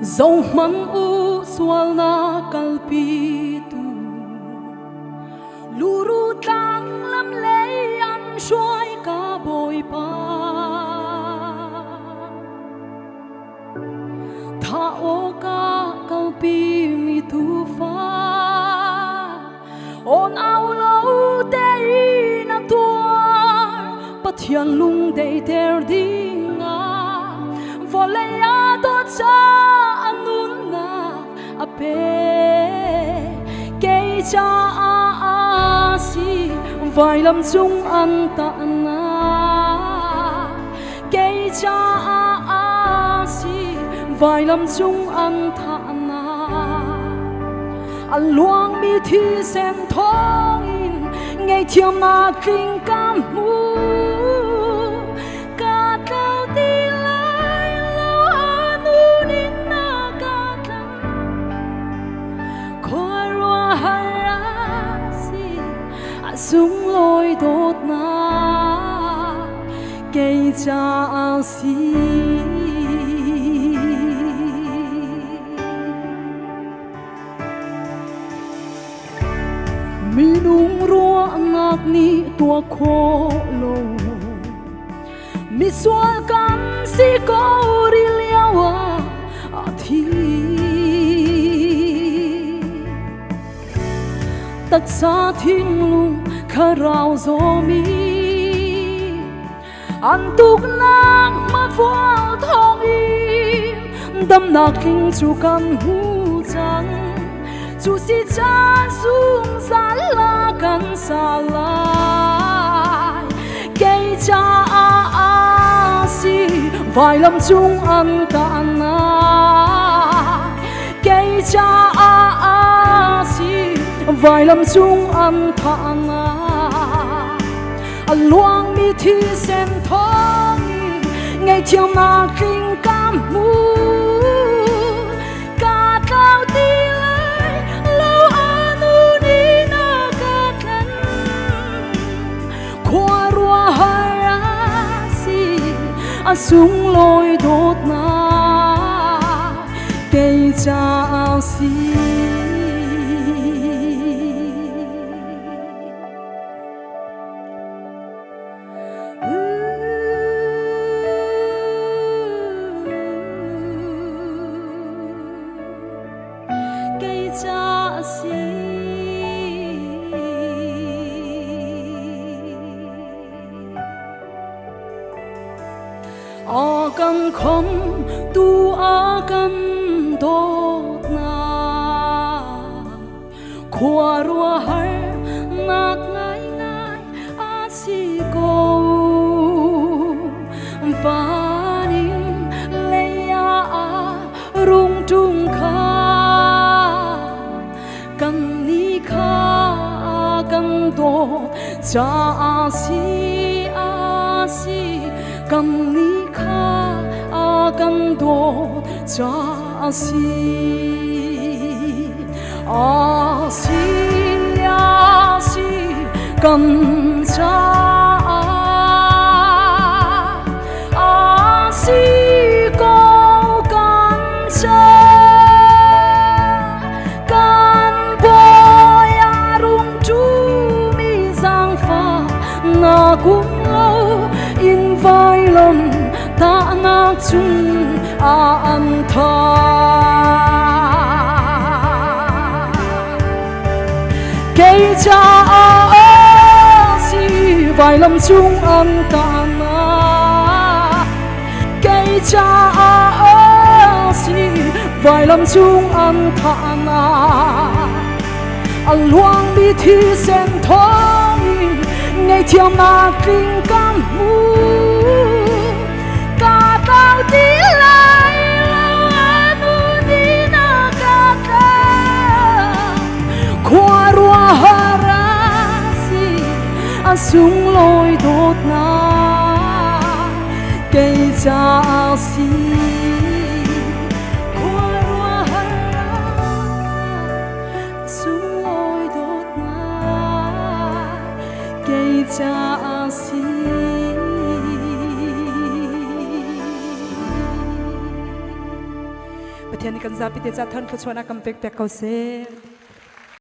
dầu măng u sual na kalpi tu luru tang lam lei an shuai ka boi pa tha o ka kalpi mi tu fa on au lo dei na tuar pathian lung dei ter dinga volea do cha anun na ape ke cha a si vai lam chung an ta na ke cha a si vai lam chung an tha na an luang mi thi sen thong in ngày chiều mà kinh cam mu cả cao đi lại lâu anu nín na cả thằng khói rùa hara si sung lôi đốt na cây cha si mi nung rua ngak ni tua kho lo mi sual kan si ko ri liawa a thi tak sa thing lung kharao zo mi an tuk nak ma vual thong im dam nak king chu kan hu chang chu si chan sung sa la kan sa lai cây cha a si vài lâm chung an ta na cây cha a si vài lâm chung an ta na an luang mi thi sen thong ngày chiều mà kinh cam mu cả cao đi sung lôi đốt na cây cha si cây cha si akan khom tu akan dot na khua rua har nak ngai ngai a si ko vanin leya a rung tung kha kan ni kha kan do cha si kan ni kan do cha si kan cha si ko kan cha kan boy arung chu mi sang pha na cũng lâu in vai lòng ta ngạc chung an tha cây cha si vài lâm chung an ta na cây cha si vài lâm chung an tha na an luang bi thi sen thong ngày chiều mà kinh cam mu cả cao đi lại lâu anu đi na cả thang khoa rùa hara si sung lôi đốt na cây cha si khoa rùa hara sung lôi đốt na cây cha si hian kan za pi te cha than ko chona kam pek pek ko se